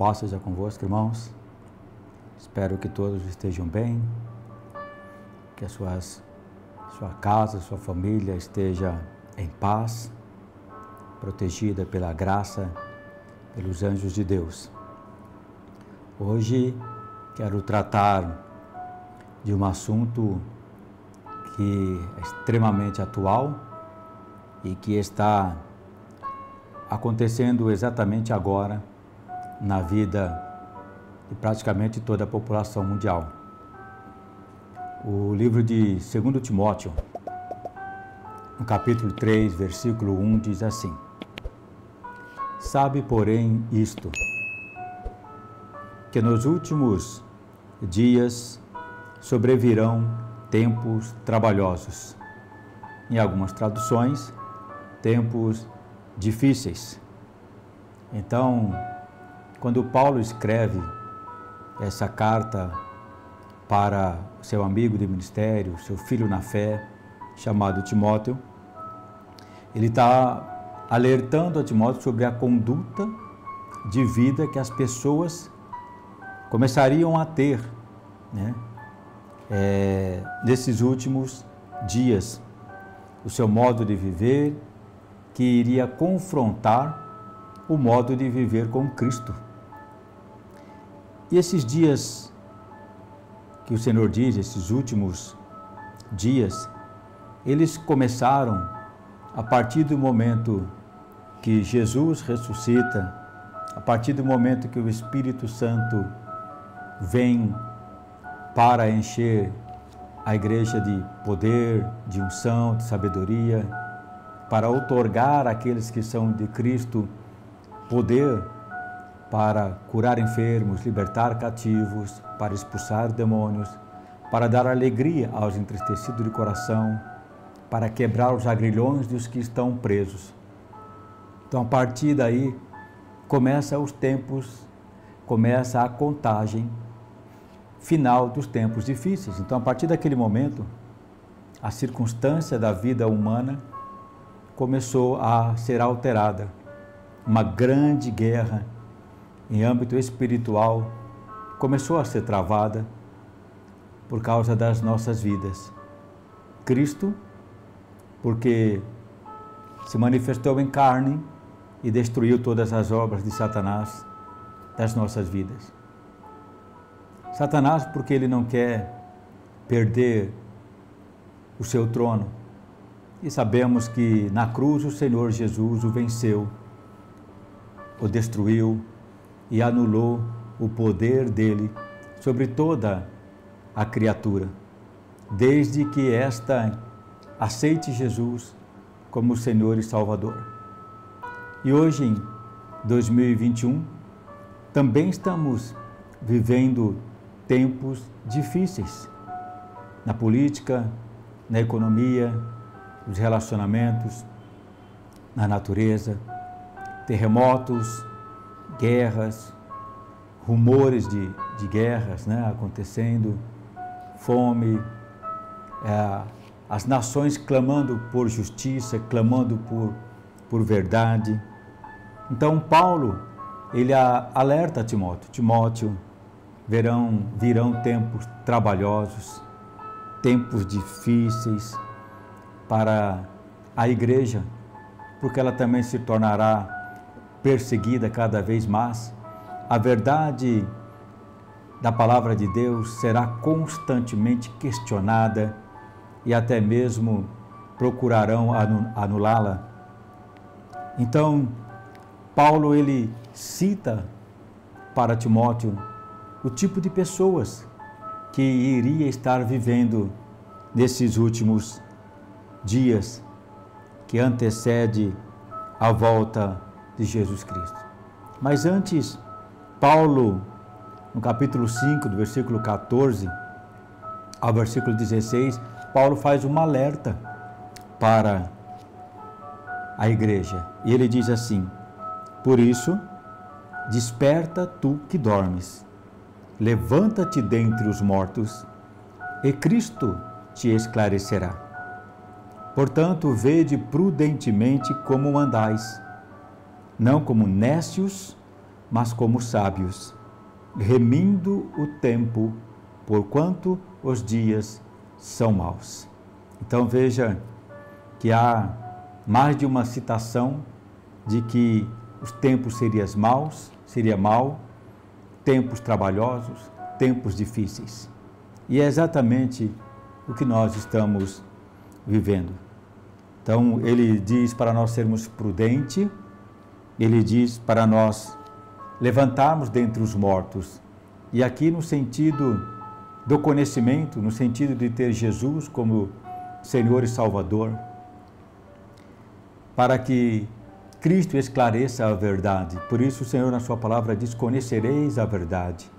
paz seja convosco, irmãos. Espero que todos estejam bem, que sua casa, sua família esteja em paz, protegida pela graça, pelos anjos de Deus. Hoje quero tratar de um assunto que é extremamente atual e que está acontecendo exatamente agora na vida de praticamente toda a população mundial. O livro de 2 Timóteo, no capítulo 3, versículo 1, diz assim: Sabe, porém, isto, que nos últimos dias sobrevirão tempos trabalhosos. Em algumas traduções, tempos difíceis. Então, quando Paulo escreve essa carta para seu amigo de ministério, seu filho na fé, chamado Timóteo, ele está alertando a Timóteo sobre a conduta de vida que as pessoas começariam a ter, nesses últimos dias, o seu modo de viver, que iria confrontar o modo de viver com Cristo. E esses dias que o Senhor diz, esses últimos dias, eles começaram a partir do momento que Jesus ressuscita, a partir do momento que o Espírito Santo vem para encher a igreja de poder, de unção, de sabedoria, para outorgar àqueles que são de Cristo poder para curar enfermos, libertar cativos, para expulsar demônios, para dar alegria aos entristecidos de coração, para quebrar os agrilhões dos que estão presos. Então, a partir daí, começa a contagem final dos tempos difíceis. Então, a partir daquele momento, a circunstância da vida humana começou a ser alterada. Uma grande guerra em âmbito espiritual começou a ser travada por causa das nossas vidas. Cristo, porque se manifestou em carne e destruiu todas as obras de Satanás das nossas vidas. Satanás, porque ele não quer perder o seu trono. E sabemos que na cruz o Senhor Jesus o venceu, o destruiu e anulou o poder dele sobre toda a criatura, desde que esta aceite Jesus como Senhor e Salvador. E hoje, em 2021, também estamos vivendo tempos difíceis na política, na economia, nos relacionamentos, na natureza, terremotos, guerras, rumores de guerras acontecendo, fome, as nações clamando por justiça, clamando por verdade. Então Paulo, ele alerta Timóteo: Timóteo, virão tempos trabalhosos, tempos difíceis para a igreja, porque ela também se tornará perseguida cada vez mais. A verdade da palavra de Deus será constantemente questionada e até mesmo procurarão anulá-la. Então, Paulo, ele cita para Timóteo o tipo de pessoas que iria estar vivendo nesses últimos dias que antecede a volta de Jesus Cristo. Mas antes, Paulo, no capítulo 5, do versículo 14 ao versículo 16, Paulo faz um alerta para a igreja. E ele diz assim: Por isso, desperta tu que dormes, levanta-te dentre os mortos, e Cristo te esclarecerá. Portanto, vede prudentemente como andais, não como nécios, mas como sábios, remindo o tempo, porquanto os dias são maus. Então veja que há mais de uma citação de que os tempos seria mau, tempos trabalhosos, tempos difíceis. E é exatamente o que nós estamos vivendo. Então ele diz para nós sermos prudentes, ele diz para nós levantarmos dentre os mortos. E aqui no sentido do conhecimento, no sentido de ter Jesus como Senhor e Salvador, para que Cristo esclareça a verdade. Por isso o Senhor na sua palavra diz: conhecereis a verdade,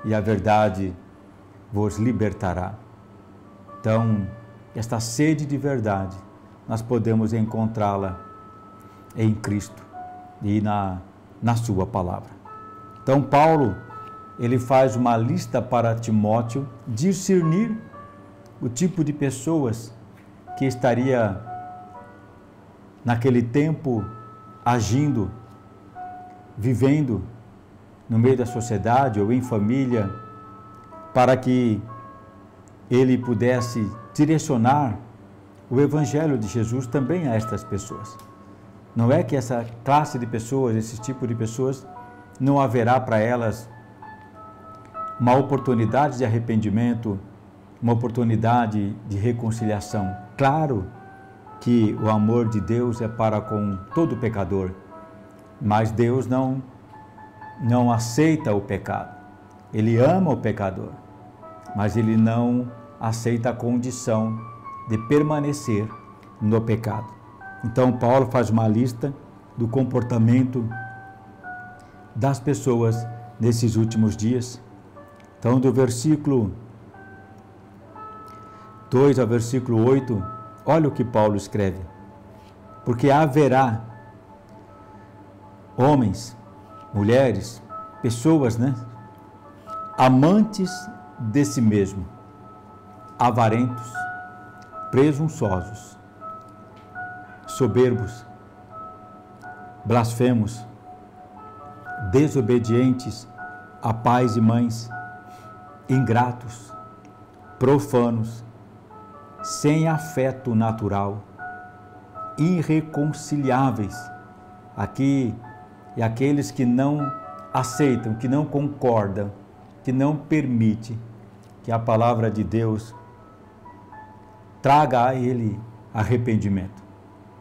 e a verdade vos libertará. Então, esta sede de verdade, nós podemos encontrá-la em Cristo e na sua palavra. Então, Paulo, ele faz uma lista para Timóteo discernir o tipo de pessoas que estaria naquele tempo agindo, vivendo no meio da sociedade ou em família, para que ele pudesse direcionar o Evangelho de Jesus também a estas pessoas. Não é que essa classe de pessoas, esse tipo de pessoas, não haverá para elas uma oportunidade de arrependimento, uma oportunidade de reconciliação. Claro que o amor de Deus é para com todo pecador, mas Deus não aceita o pecado. Ele ama o pecador, mas ele não aceita a condição de permanecer no pecado. Então Paulo faz uma lista do comportamento das pessoas nesses últimos dias. Então, do versículo 2 ao versículo 8, olha o que Paulo escreve: porque haverá homens, mulheres, pessoas, amantes de si mesmo, avarentos, presunçosos, soberbos, blasfemos, desobedientes a pais e mães, ingratos, profanos, sem afeto natural, irreconciliáveis. Aqui é aqueles que não aceitam, que não concordam, que não permitem que a palavra de Deus traga a ele arrependimento.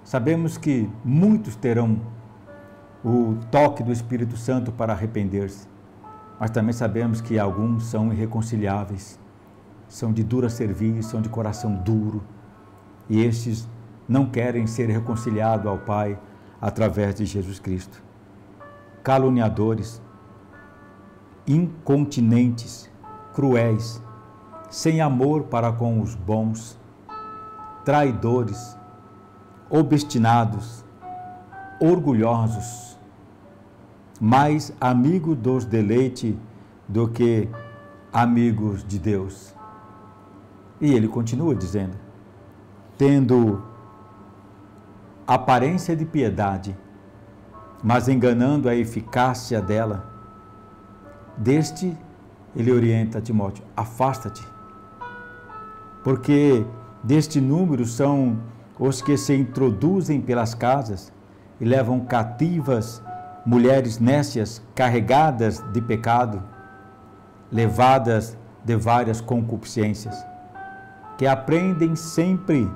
Sabemos que muitos terão o toque do Espírito Santo para arrepender-se, mas também sabemos que alguns são irreconciliáveis, são de dura serviço, são de coração duro, e estes não querem ser reconciliados ao Pai através de Jesus Cristo. Caluniadores, incontinentes, cruéis, sem amor para com os bons, traidores, obstinados, orgulhosos, mais amigos dos deleites do que amigos de Deus. E ele continua dizendo: tendo aparência de piedade, mas enganando a eficácia dela. Deste, ele orienta Timóteo: afasta-te, porque deste número são os que se introduzem pelas casas e levam cativas mulheres nécias, carregadas de pecado, levadas de várias concupiscências, que aprendem sempre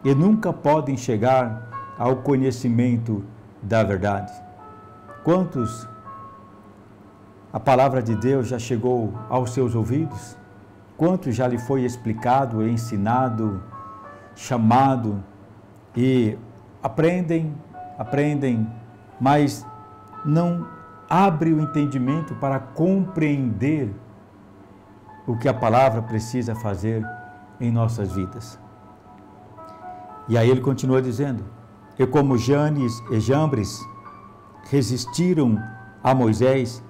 e nunca podem chegar ao conhecimento da verdade. Quantos a palavra de Deus já chegou aos seus ouvidos? Quantos já lhe foi explicado, ensinado, chamado, e aprendem, mas não abre o entendimento para compreender o que a palavra precisa fazer em nossas vidas. E aí ele continua dizendo: e como Janes e Jambres resistiram a Moisés,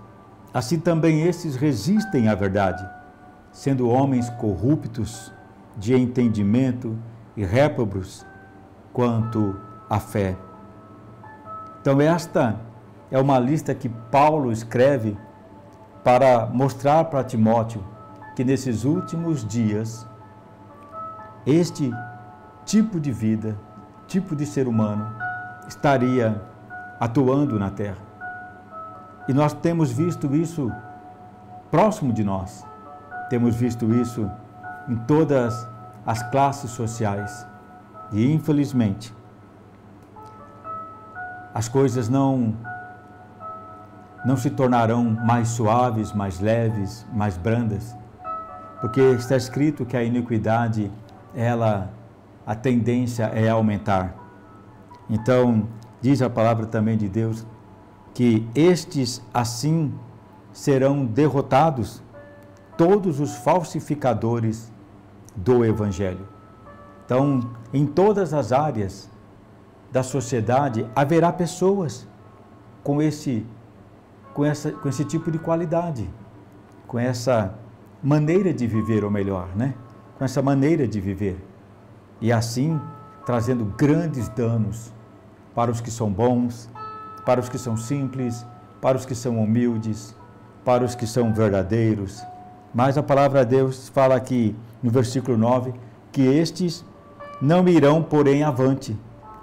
assim também esses resistem à verdade, sendo homens corruptos de entendimento e réprobos quanto à fé. Então esta é uma lista que Paulo escreve para mostrar para Timóteo que nesses últimos dias, este tipo de vida, tipo de ser humano, estaria atuando na terra. E nós temos visto isso próximo de nós. Temos visto isso em todas as classes sociais. E, infelizmente, as coisas não se tornarão mais suaves, mais leves, mais brandas, porque está escrito que a iniquidade, a tendência é aumentar. Então, diz a palavra também de Deus que estes assim serão derrotados, todos os falsificadores do Evangelho. Então, em todas as áreas da sociedade haverá pessoas com esse tipo de qualidade, com essa maneira de viver, ou melhor, com essa maneira de viver. E assim, trazendo grandes danos para os que são bons, para os que são simples, para os que são humildes, para os que são verdadeiros. Mas a palavra de Deus fala aqui no versículo 9, que estes não irão, porém, avante,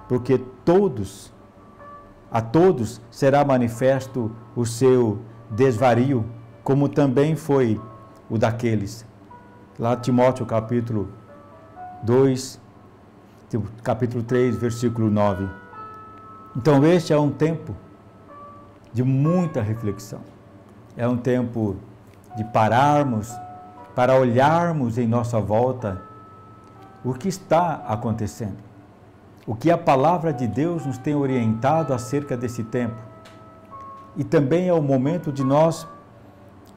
porque a todos será manifesto o seu desvario, como também foi o daqueles. Lá Timóteo capítulo 2, capítulo 3, versículo 9. Então este é um tempo de muita reflexão. É um tempo de pararmos para olharmos em nossa volta o que está acontecendo. O que a palavra de Deus nos tem orientado acerca desse tempo. E também é o momento de nós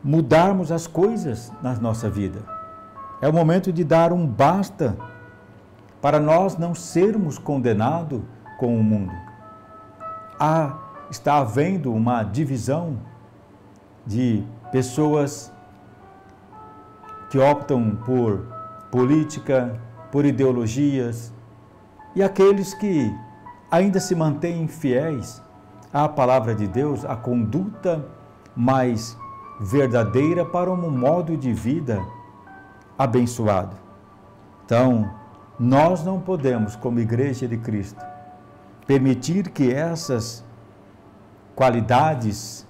mudarmos as coisas na nossa vida. É o momento de dar um basta para nós não sermos condenados com o mundo. Está havendo uma divisão de pessoas que optam por política, por ideologias, e aqueles que ainda se mantêm fiéis à palavra de Deus, à conduta mais verdadeira para um modo de vida abençoado. Então, nós não podemos, como Igreja de Cristo, permitir que essas qualidades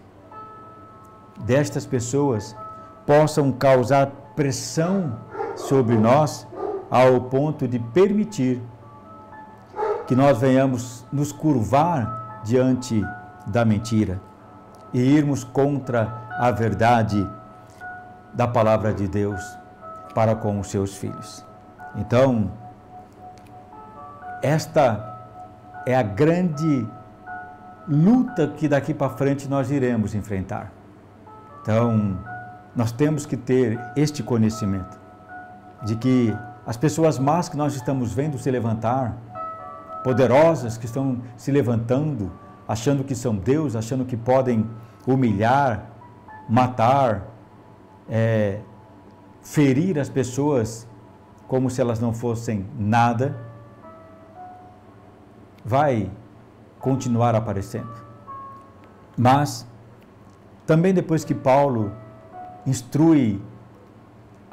destas pessoas possam causar pressão sobre nós ao ponto de permitir que nós venhamos nos curvar diante da mentira e irmos contra a verdade da palavra de Deus para com os seus filhos. Então, esta é a grande luta que daqui para frente nós iremos enfrentar. Então, nós temos que ter este conhecimento de que as pessoas más que nós estamos vendo se levantar, poderosas que estão se levantando, achando que são Deus, achando que podem humilhar, matar, ferir as pessoas como se elas não fossem nada, vai continuar aparecendo. Mas, também depois que Paulo instrui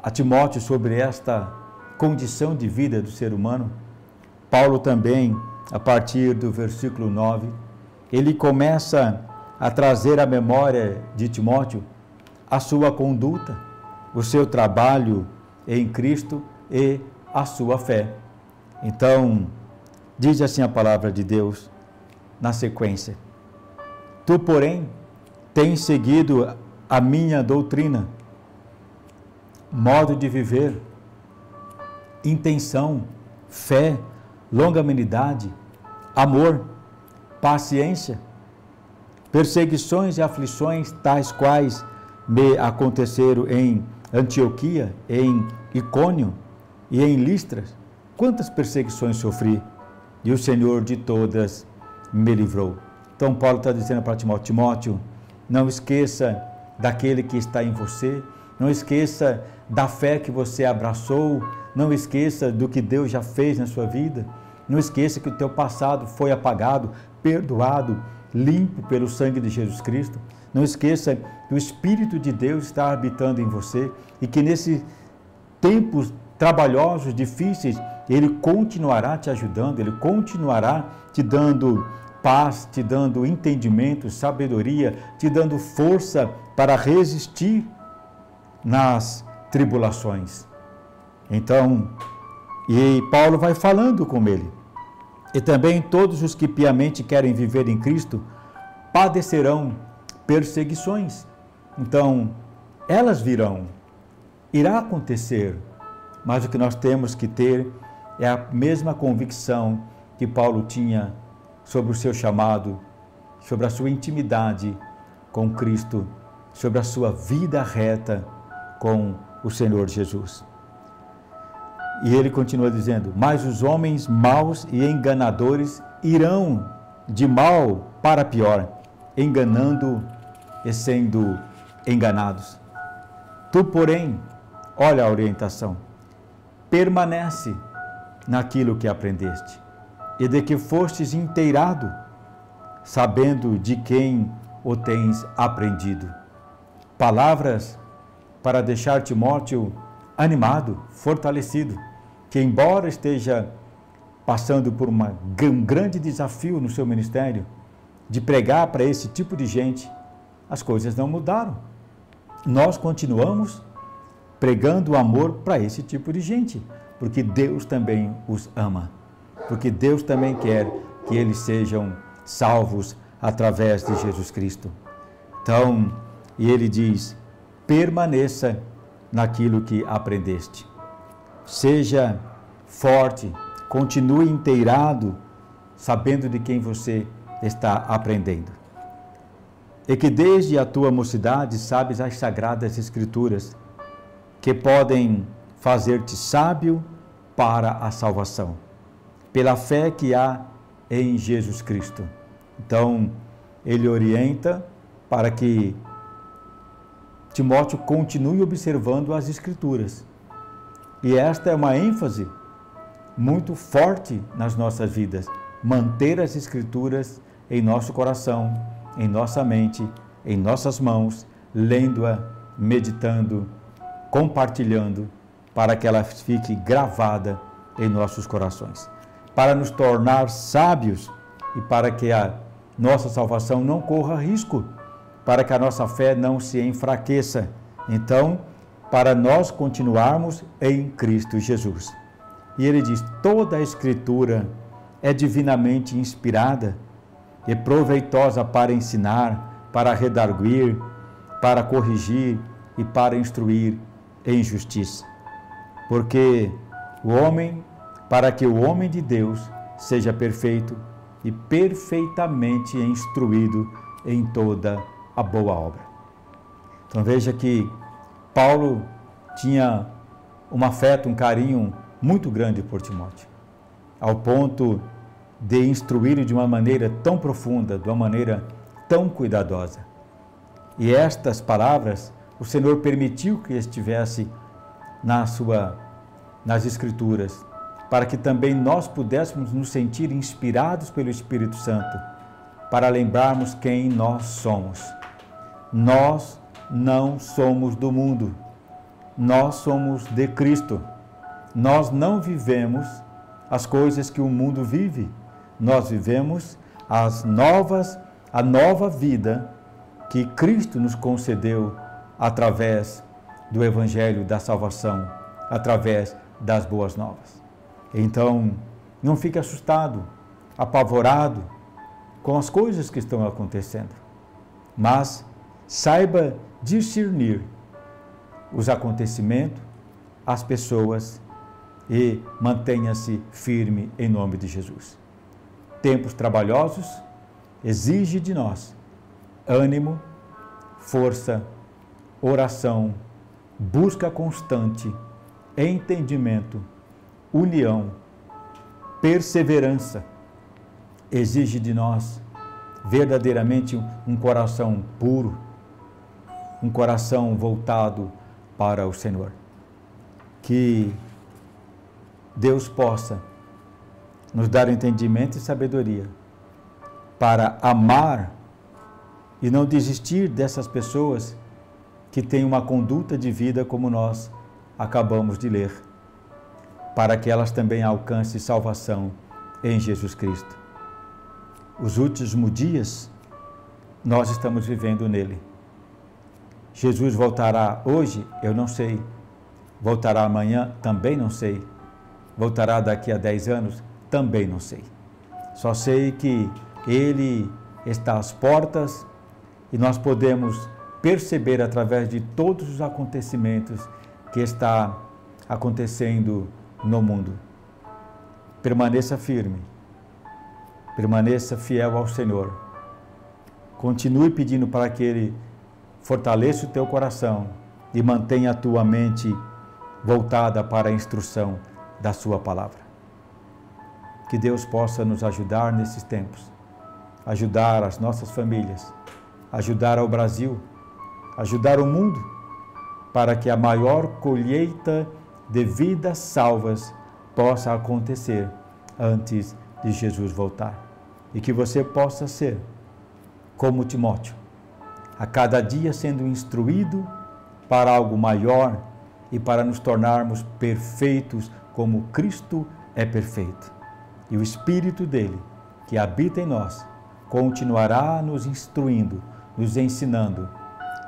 a Timóteo sobre esta condição de vida do ser humano, Paulo também, a partir do versículo 9, ele começa a trazer à memória de Timóteo a sua conduta, o seu trabalho em Cristo e a sua fé. Então, diz assim a palavra de Deus na sequência: Tu, porém, tens seguido a minha doutrina, modo de viver, intenção, fé, longanimidade, amor, paciência, perseguições e aflições tais quais me aconteceram em Antioquia, em Icônio e em Listras. Quantas perseguições sofri, e o Senhor de todas me livrou. Então Paulo está dizendo para Timóteo: Timóteo, não esqueça daquele que está em você, não esqueça da fé que você abraçou, não esqueça do que Deus já fez na sua vida, não esqueça que o teu passado foi apagado, perdoado, limpo pelo sangue de Jesus Cristo. Não esqueça que o Espírito de Deus está habitando em você e que nesses tempos trabalhosos, difíceis, Ele continuará te ajudando, Ele continuará te dando paz, te dando entendimento, sabedoria, te dando força para resistir nas tribulações. Então, e Paulo vai falando com ele. E também todos os que piamente querem viver em Cristo padecerão perseguições. Então, elas virão, irá acontecer, mas o que nós temos que ter é a mesma convicção que Paulo tinha sobre o seu chamado, sobre a sua intimidade com Cristo, sobre a sua vida reta com o Senhor Jesus. E ele continua dizendo: mas os homens maus e enganadores irão de mal para pior, enganando e sendo enganados. Tu, porém, olha a orientação, permanece naquilo que aprendeste e de que fostes inteirado, sabendo de quem o tens aprendido. Palavras para deixar Timóteo animado, fortalecido, que embora esteja passando por um grande desafio no seu ministério, de pregar para esse tipo de gente, as coisas não mudaram. Nós continuamos pregando o amor para esse tipo de gente, porque Deus também os ama, porque Deus também quer que eles sejam salvos através de Jesus Cristo. Então, e ele diz: permaneça naquilo que aprendeste. Seja forte, continue inteirado, sabendo de quem você está aprendendo. E que desde a tua mocidade sabes as sagradas escrituras, que podem fazer-te sábio para a salvação, pela fé que há em Jesus Cristo. Então, ele orienta para que Timóteo continue observando as Escrituras. E esta é uma ênfase muito forte nas nossas vidas, manter as Escrituras em nosso coração, em nossa mente, em nossas mãos, lendo-a, meditando, compartilhando, para que ela fique gravada em nossos corações, para nos tornar sábios e para que a nossa salvação não corra risco, para que a nossa fé não se enfraqueça. Então, para nós continuarmos em Cristo Jesus. E ele diz: toda a Escritura é divinamente inspirada e proveitosa para ensinar, para redarguir, para corrigir e para instruir em justiça. Porque para que o homem de Deus seja perfeito e perfeitamente instruído em toda a boa obra. Então veja que Paulo tinha um afeto, um carinho muito grande por Timóteo, ao ponto de instruí-lo de uma maneira tão profunda, de uma maneira tão cuidadosa. E estas palavras o Senhor permitiu que estivesse nas Escrituras, para que também nós pudéssemos nos sentir inspirados pelo Espírito Santo, para lembrarmos quem nós somos. Nós não somos do mundo, nós somos de Cristo. Nós não vivemos as coisas que o mundo vive, nós vivemos a nova vida que Cristo nos concedeu através do Evangelho da salvação, através das boas novas. Então, não fique assustado, apavorado com as coisas que estão acontecendo, mas saiba discernir os acontecimentos, as pessoas e mantenha-se firme em nome de Jesus. Tempos trabalhosos exigem de nós ânimo, força, oração, busca constante, entendimento, união, perseverança. Exige de nós verdadeiramente um coração puro, um coração voltado para o Senhor. Que Deus possa nos dar entendimento e sabedoria para amar e não desistir dessas pessoas que têm uma conduta de vida como nós acabamos de ler, para que elas também alcancem salvação em Jesus Cristo. Os últimos dias nós estamos vivendo nele. Jesus voltará hoje? Eu não sei. Voltará amanhã? Também não sei. Voltará daqui a 10 anos? Também não sei. Só sei que ele está às portas e nós podemos perceber através de todos os acontecimentos que está acontecendo no mundo. Permaneça firme, permaneça fiel ao Senhor. Continue pedindo para que Ele fortaleça o teu coração e mantenha a tua mente voltada para a instrução da sua palavra. Que Deus possa nos ajudar nesses tempos, ajudar as nossas famílias, ajudar ao Brasil, ajudar o mundo, para que a maior colheita de vidas salvas possa acontecer antes de Jesus voltar. E que você possa ser como Timóteo, a cada dia sendo instruído para algo maior e para nos tornarmos perfeitos como Cristo é perfeito. E o Espírito dele, que habita em nós, continuará nos instruindo, nos ensinando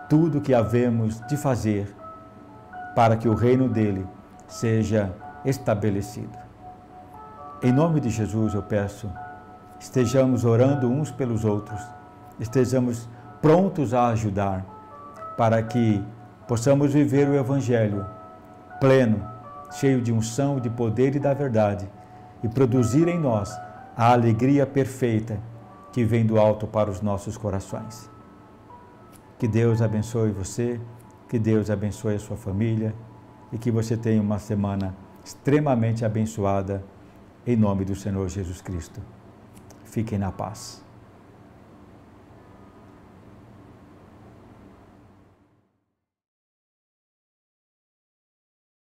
tudo o que havemos de fazer para que o reino dele seja estabelecido. Em nome de Jesus eu peço, estejamos orando uns pelos outros, estejamos prontos a ajudar, para que possamos viver o Evangelho pleno, cheio de unção, de poder e da verdade, e produzir em nós a alegria perfeita que vem do alto para os nossos corações. Que Deus abençoe você, que Deus abençoe a sua família e que você tenha uma semana extremamente abençoada em nome do Senhor Jesus Cristo. Fiquem na paz.